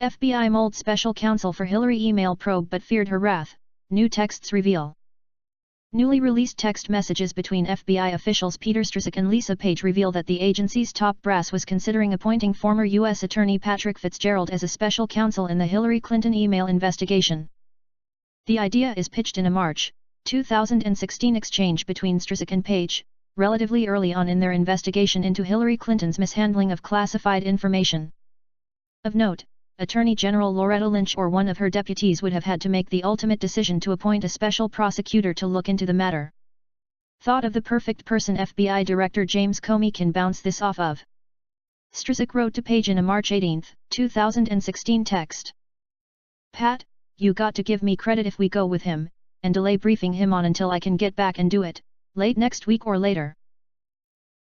FBI Mulled special counsel for Hillary email probe but feared her wrath, new texts reveal. Newly released text messages between FBI officials Peter Strzok and Lisa Page reveal that the agency's top brass was considering appointing former U.S. Attorney Patrick Fitzgerald as a special counsel in the Hillary Clinton email investigation. The idea is pitched in a March 2016 exchange between Strzok and Page, relatively early on in their investigation into Hillary Clinton's mishandling of classified information. Of note, Attorney General Loretta Lynch or one of her deputies would have had to make the ultimate decision to appoint a special prosecutor to look into the matter. Thought of the perfect person FBI Director James Comey can bounce this off of. Strzok wrote to Page in a March 18, 2016 text. Pat, you got to give me credit if we go with him, and delay briefing him on until I can get back and do it, late next week or later.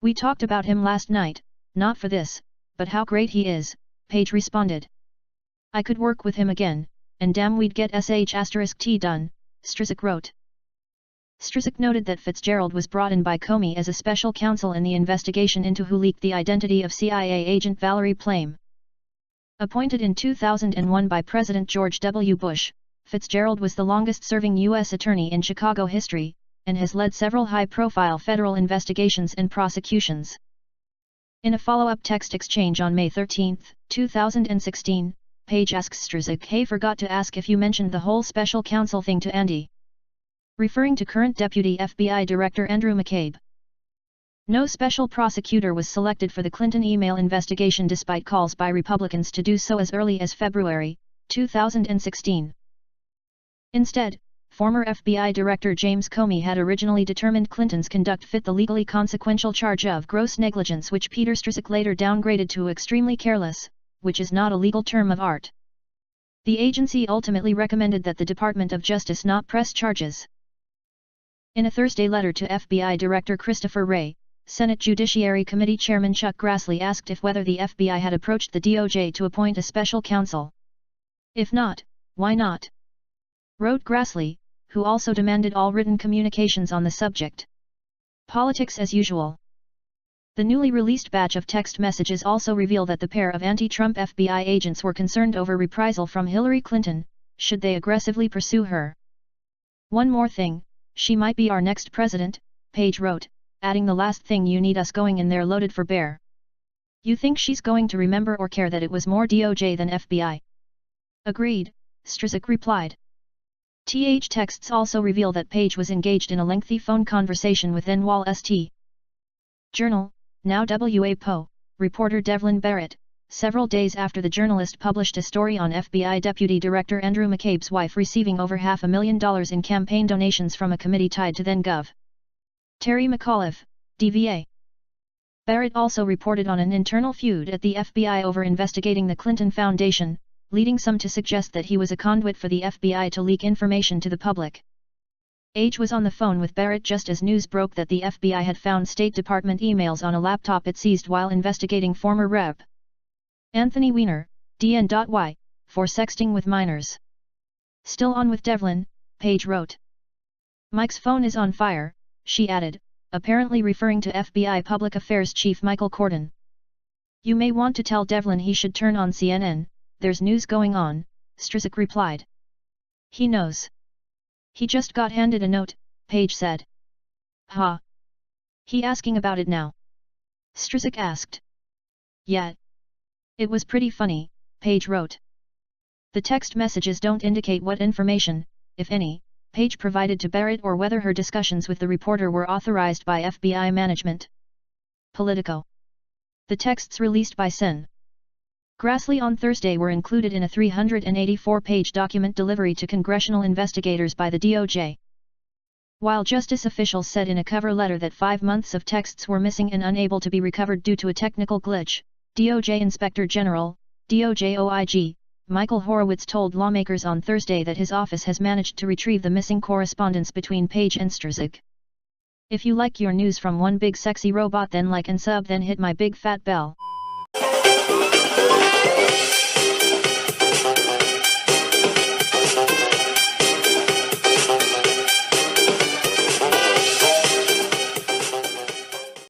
We talked about him last night, not for this, but how great he is, Page responded. I could work with him again, and damn we'd get sh*t done, Strzok wrote. Strzok noted that Fitzgerald was brought in by Comey as a special counsel in the investigation into who leaked the identity of CIA agent Valerie Plame. Appointed in 2001 by President George W. Bush, Fitzgerald was the longest-serving U.S. attorney in Chicago history, and has led several high-profile federal investigations and prosecutions. In a follow-up text exchange on May 13, 2016, Page asks Strzok, "Hey, forgot to ask if you mentioned the whole special counsel thing to Andy," referring to current Deputy FBI Director Andrew McCabe. No special prosecutor was selected for the Clinton email investigation despite calls by Republicans to do so as early as February 2016. Instead, former FBI Director James Comey had originally determined Clinton's conduct fit the legally consequential charge of gross negligence, which Peter Strzok later downgraded to extremely careless, which is not a legal term of art. The agency ultimately recommended that the Department of Justice not press charges. In a Thursday letter to FBI Director Christopher Wray, Senate Judiciary Committee Chairman Chuck Grassley asked if whether the FBI had approached the DOJ to appoint a special counsel. If not, why not? Wrote Grassley, who also demanded all written communications on the subject. Politics as usual. The newly released batch of text messages also reveal that the pair of anti-Trump FBI agents were concerned over reprisal from Hillary Clinton, should they aggressively pursue her. One more thing, she might be our next president, Page wrote, adding, the last thing you need us going in there loaded for bear. You think she's going to remember or care that it was more DOJ than FBI? Agreed, Strzok replied. Texts also reveal that Page was engaged in a lengthy phone conversation with then Wall St. Journal, now WAPO, reporter Devlin Barrett, several days after the journalist published a story on FBI Deputy Director Andrew McCabe's wife receiving over $500,000 in campaign donations from a committee tied to then-Gov. Terry McAuliffe, DVA. Barrett also reported on an internal feud at the FBI over investigating the Clinton Foundation, leading some to suggest that he was a conduit for the FBI to leak information to the public. Age was on the phone with Barrett just as news broke that the FBI had found State Department emails on a laptop it seized while investigating former Rep. Anthony Weiner, DN.Y, for sexting with minors. Still on with Devlin, Page wrote. Mike's phone is on fire, she added, apparently referring to FBI Public Affairs Chief Michael Cordon. You may want to tell Devlin he should turn on CNN, there's news going on, Strzok replied. He knows. He just got handed a note, Page said. Ha! He asking about it now? Strzok asked. Yeah. It was pretty funny, Page wrote. The text messages don't indicate what information, if any, Page provided to Barrett or whether her discussions with the reporter were authorized by FBI management. Politico. The texts released by Sen. Grassley on Thursday were included in a 384-page document delivery to congressional investigators by the DOJ. While justice officials said in a cover letter that 5 months of texts were missing and unable to be recovered due to a technical glitch, DOJ Inspector General, DOJ OIG, Michael Horowitz told lawmakers on Thursday that his office has managed to retrieve the missing correspondence between Page and Strzok. If you like your news from one big sexy robot, then like and sub, then hit my big fat bell.